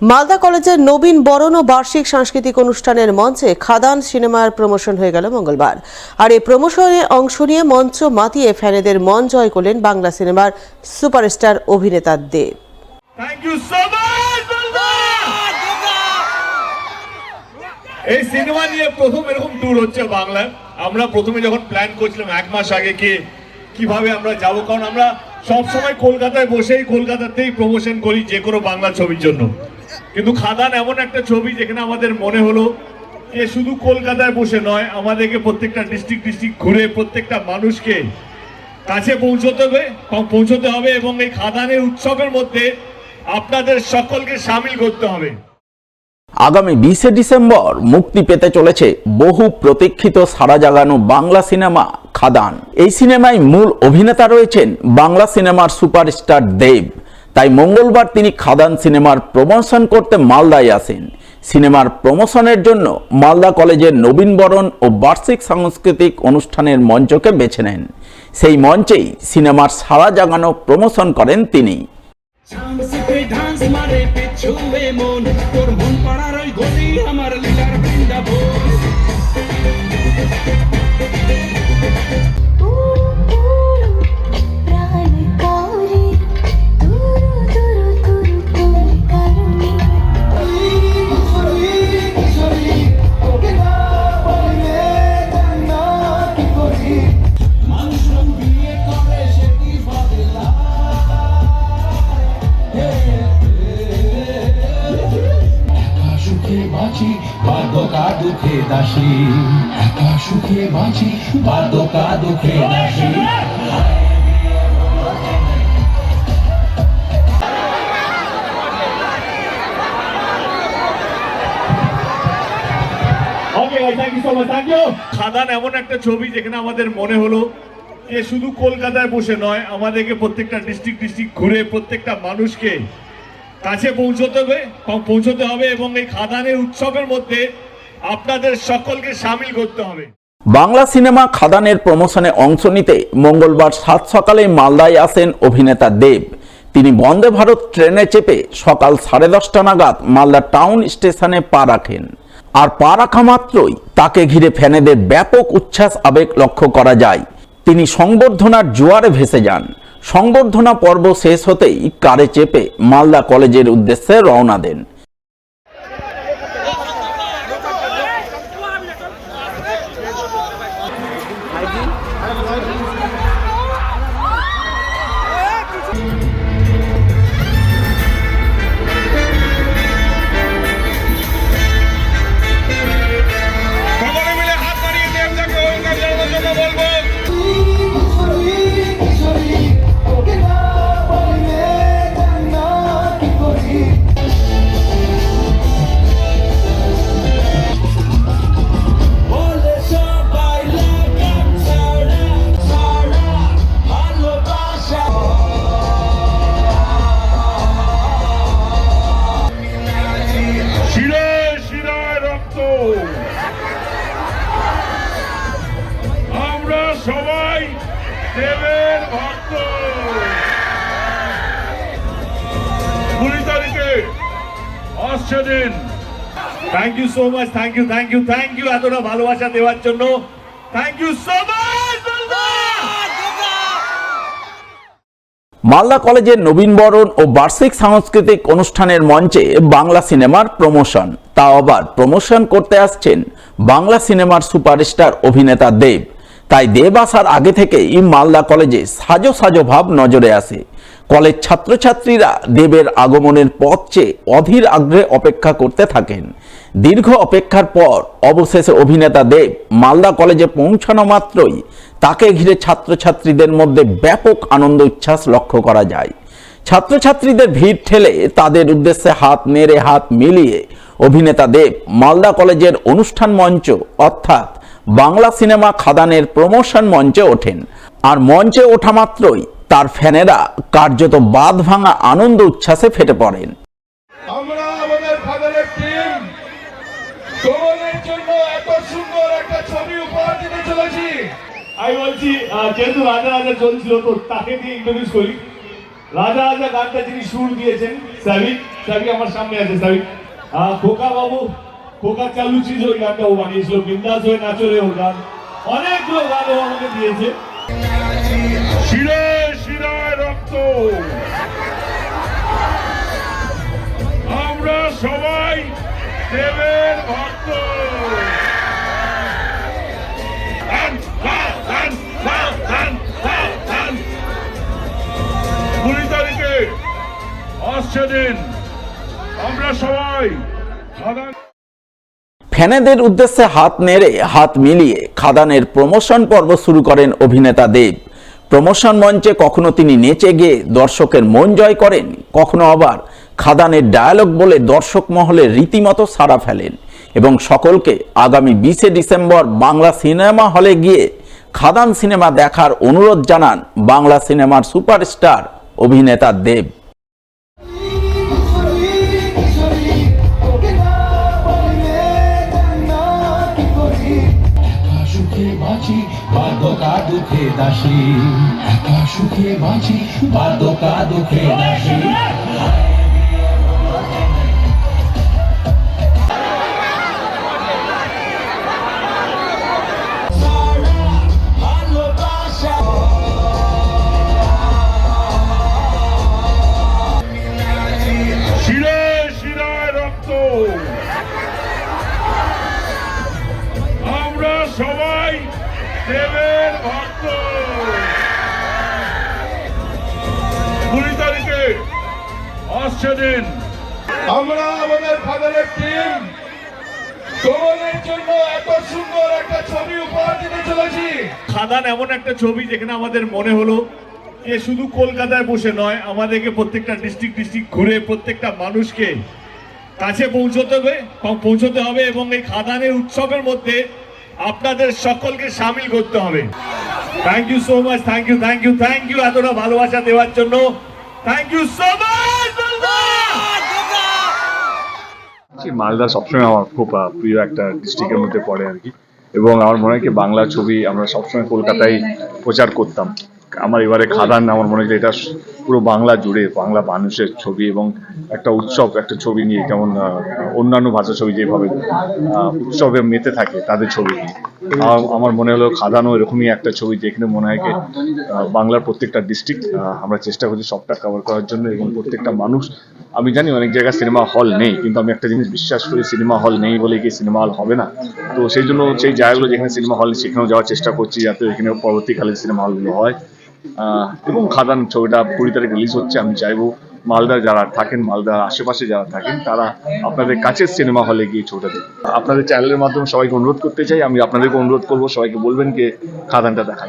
মালদা কলেজের নবীন বরণ ও বার্ষিক সাংস্কৃতিক অনুষ্ঠানের মঞ্চে খাদান সিনেমার প্রমোশন হয়ে গেল মঙ্গলবার। আর এই প্রমোশনে অংশ নিয়ে মঞ্চ মাতিয়ে ফ্যানেদের মন জয় করলেন বাংলা সিনেমার সুপারস্টার অভিনেতা দেব। এই সিনেমা নিয়ে প্রথম এরকম ট্যুর হচ্ছে বাংলায়। আমরা প্রথমে যখন প্ল্যান করছিলাম এক মাস আগে কিভাবে আমরা যাব, কারণ আমরা সব সময় কলকাতায় বসেই কলকাতাতেই প্রমোশন করি যে কোনো বাংলা ছবির জন্য। কিন্তু খাদান এমন একটা ছবি যেখানে আমাদের মনে হলো যে শুধু কলকাতায় বসে নয়, আমাদেরকে প্রত্যেকটা ডিস্ট্রিক্ট ঘুরে প্রত্যেকটা মানুষকে কাছে পৌঁছতে হবে এবং এই খাদানের উৎসবের মধ্যে আপনাদের সকলকে সামিল করতে হবে। আগামী 20শে ডিসেম্বর মুক্তি পেতে চলেছে বহু প্রতীক্ষিত সাড়া জাগানো বাংলা সিনেমা খাদান। এই সিনেমায় মূল অভিনেতা রয়েছেন বাংলা সিনেমার সুপারস্টার দেব। তাই মঙ্গলবার তিনি খাদান সিনেমার প্রমোশন করতে মালদায় আসেন। সিনেমার প্রমোশনের জন্য মালদা কলেজের নবীন বরণ ও বার্ষিক সাংস্কৃতিক অনুষ্ঠানের মঞ্চকে বেছে নেন। সেই মঞ্চেই সিনেমার সাড়া জাগানো প্রমোশন করেন তিনি। বাদকা দুঃখে দাসী, একা সুখে বাঁচি বাদকা দুঃখে দাসী। খাদান এমন একটা ছবি যেখানে আমাদের মনে হলো যে শুধু কলকাতায় বসে নয়, আমাদেরকে প্রত্যেকটা ডিস্ট্রিক্ট ঘুরে প্রত্যেকটা মানুষকে কাছে পৌঁছতে হবে এবং এই খাদানের উৎসবের মধ্যে আপনাদের সকলকে সামিল করতে হবে। বাংলা সিনেমা খাদানের প্রমোশনে অংশ নিতে মঙ্গলবার 7 সকালে মালদায় আসেন অভিনেতা দেব। তিনি বন্দে ভারত ট্রেনে চেপে সকাল 10:30 নাগাদ মালদা টাউন স্টেশনে পা রাখেন। আর পা রাখা মাত্রই তাকে ঘিরে ফ্যানেদের ব্যাপক উচ্ছ্বাস আবেগ লক্ষ্য করা যায়। তিনি সংবর্ধনার জোয়ারে ভেসে যান। সংবর্ধনা পর্ব শেষ হতেই কারে চেপে মালদা কলেজের উদ্দেশ্যে রওনা দেন। আমরা সবাই দেবের ভক্ত। 20 তারিখে আসছে দিন। Thank you so much, thank you এতটা ভালোবাসা দেওয়ার জন্য। Thank you so much. Malda কলেজের নবীন বরণ ও বার্ষিক সাংস্কৃতিক অনুষ্ঠানের মঞ্চে বাংলা সিনেমার প্রমোশন, তা আবার প্রমোশন করতে আসছেন বাংলা সিনেমার সুপারস্টার অভিনেতা দেব। তাই দেব আসার আগে থেকেই মালদা কলেজে সাজো সাজো ভাব নজরে আসে। কলেজ ছাত্রছাত্রীরা দেবের আগমনের পথ চেয়ে অধীর আগ্রহে অপেক্ষা করতে থাকেন। দীর্ঘ অপেক্ষার পর অবশেষে অভিনেতা দেব মালদা কলেজে পৌঁছানো মাত্রই তাকে ঘিরে ছাত্রছাত্রীদের মধ্যে ব্যাপক আনন্দ উচ্ছ্বাস লক্ষ্য করা যায়। ছাত্রছাত্রীদের ভিড় ঠেলে তাদের উদ্দেশ্যে হাত নেড়ে হাত মিলিয়ে অভিনেতা দেব মালদা কলেজের অনুষ্ঠান মঞ্চ অর্থাৎ বাংলা সিনেমা খাদানের প্রমোশন মঞ্চে ওঠেন। আর মঞ্চে ওঠা মাত্রই তার ফ্যানেরা কার্যত বাঁধ ভাঙা আনন্দ উচ্ছ্বাসে ফেটে পড়েন। আমরা আমাদের খাদানের টিম তোমাদের জন্য এত সুন্দর একটা ছবি উপহার দিতে চলেছি। আমি বলছি যেহেতু রাজা রাজা চলছিল তো তাকে দিয়ে ইন্ট্রোডিউস করি। রাজা রাজা গানটা যিনি সুর দিয়েছেন সাবিক আমার সামনে আছে সাবিক। খোকা বাবু, খোকা চালু চিজ ওই গানটা ও বানিয়েছিল, বিন্দাস হয়ে নাচরে ওর গান, অনেকগুলো গান ও আমাকে দিয়েছে। শিরায় শিরায় রক্ত, আমরা সবাই দেবের ভক্ত। 20 তারিখে আসছে দিন, আমরা সবাই ফ্যানেদের উদ্দেশ্যে হাত নেড়ে হাত মিলিয়ে খাদানের প্রমোশন পর্ব শুরু করেন অভিনেতা দেব। প্রমোশন মঞ্চে কখনো তিনি নেচে গিয়ে দর্শকের মন জয় করেন, কখনো আবার খাদানের ডায়ালগ বলে দর্শক মহলে রীতিমতো সাড়া ফেলেন এবং সকলকে আগামী 20শে ডিসেম্বর বাংলা সিনেমা হলে গিয়ে খাদান সিনেমা দেখার অনুরোধ জানান বাংলা সিনেমার সুপারস্টার অভিনেতা দেব। সুখে বাঁচি বাদকা দুঃখে দাসী, একা সুখে বাঁচি বাদকা দুঃখে দাসী। শিরায় শিরায় রক্ত, আমরা সবাই দেবের ভক্ত। 20 তারিখে আসছে দিন, আমরা আমাদের খাদানের টিম তোমাদের জন্য এত সুন্দর একটা ছবি উপহার দিতে চলেছি। খাদান এমন একটা ছবি যেখানে আমাদের মনে হলো যে শুধু কলকাতায় বসে নয়, আমাদেরকে প্রত্যেকটা ডিস্ট্রিক্ট ঘুরে প্রত্যেকটা মানুষকে কাছে পৌঁছতে হবে এবং এই খাদানের উৎসবের মধ্যে আপনাদের সকলকে সামিল করতে হবে। Thank you so much, thank you এতটা ভালোবাসা দেওয়ার জন্য, thank you so much. Malda সবসময় আমার খুব প্রিয় একটা ডিস্ট্রিক্টের মধ্যে পড়ে আর কি, এবং আমার মনে হয় কি বাংলা ছবি আমরা সবসময় কলকাতায় প্রচার করতাম। আমার এবারে খাদান আমার মনে হয় এটা পুরো বাংলা জুড়ে বাংলা মানুষের ছবি এবং একটা উৎসব, একটা ছবি নিয়ে যেমন অন্যান্য ভাষা ছবি যেভাবে উৎসবে মেতে থাকে তাদের ছবি নিয়ে আমার মনে হলো খাদানও এরকমই একটা ছবি যেখানে মনে হয় কি বাংলার প্রত্যেকটা ডিস্ট্রিক্ট আমরা চেষ্টা করছি সবটা কভার করার জন্য এবং প্রত্যেকটা মানুষ। আমি জানি অনেক জায়গায় সিনেমা হল নেই, কিন্তু আমি একটা জিনিস বিশ্বাস করি সিনেমা হল নেই বলে কি সিনেমা হল হবে না। তো সেই জন্য সেই জায়গাগুলো যেখানে সিনেমা হল সেখানেও যাওয়ার চেষ্টা করছি যাতে এখানে পরবর্তীকালে সিনেমা হলগুলো হয়। এবং খাদান ছবিটা 20 তারিখ রিলিজ হচ্ছে। আমি চাইবো মালদা যারা থাকেন, মালদার আশেপাশে যারা থাকেন, তারা আপনাদের কাছের সিনেমা হলে গিয়ে ছবিটা দেখুন। আপনাদের চ্যানেলের মাধ্যমে সবাইকে অনুরোধ করতে চাই, আমি আপনাদেরকে অনুরোধ করবো সবাইকে বলবেন যে খাদানটা দেখা।